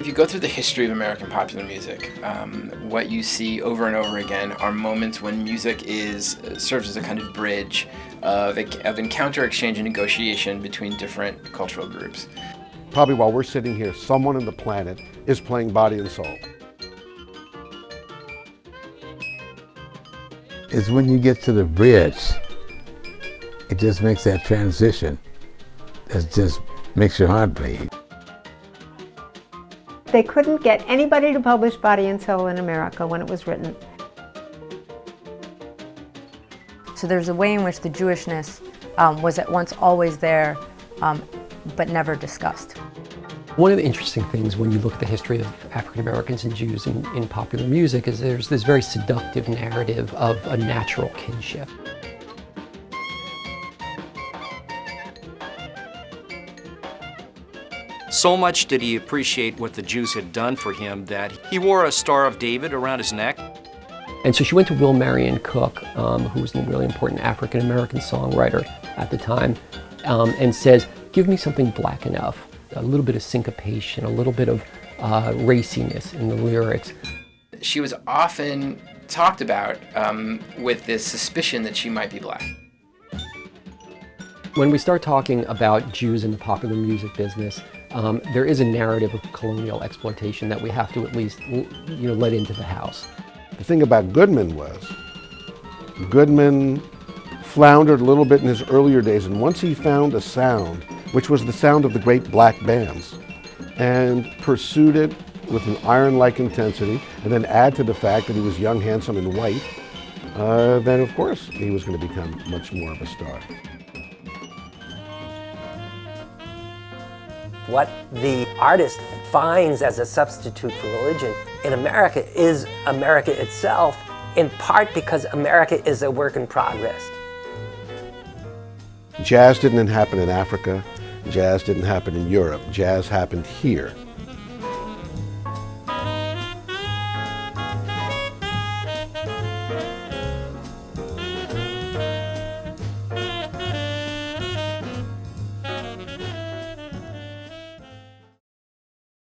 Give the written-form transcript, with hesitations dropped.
If you go through the history of American popular music, what you see over and over again are moments when music serves as a kind of bridge of encounter, exchange, and negotiation between different cultural groups. Probably while we're sitting here, someone on the planet is playing Body and Soul. It's when you get to the bridge, it just makes that transition. It just makes your heart bleed. They couldn't get anybody to publish Body and Soul in America when it was written. So there's a way in which the Jewishness was at once always there, but never discussed. One of the interesting things when you look at the history of African Americans and Jews in popular music is there's this very seductive narrative of a natural kinship. So much did he appreciate what the Jews had done for him that he wore a Star of David around his neck. And so she went to Will Marion Cook, who was a really important African American songwriter at the time, and says, give me something black enough, a little bit of syncopation, a little bit of raciness in the lyrics. She was often talked about with this suspicion that she might be black. When we start talking about Jews in the popular music business, there is a narrative of colonial exploitation that we have to at least let into the house. The thing about Goodman was, Goodman floundered a little bit in his earlier days, and once he found a sound, which was the sound of the great black bands, and pursued it with an iron-like intensity, and then add to the fact that he was young, handsome, and white, then of course he was going to become much more of a star. What the artist finds as a substitute for religion in America is America itself, in part because America is a work in progress. Jazz didn't happen in Africa, jazz didn't happen in Europe, jazz happened here.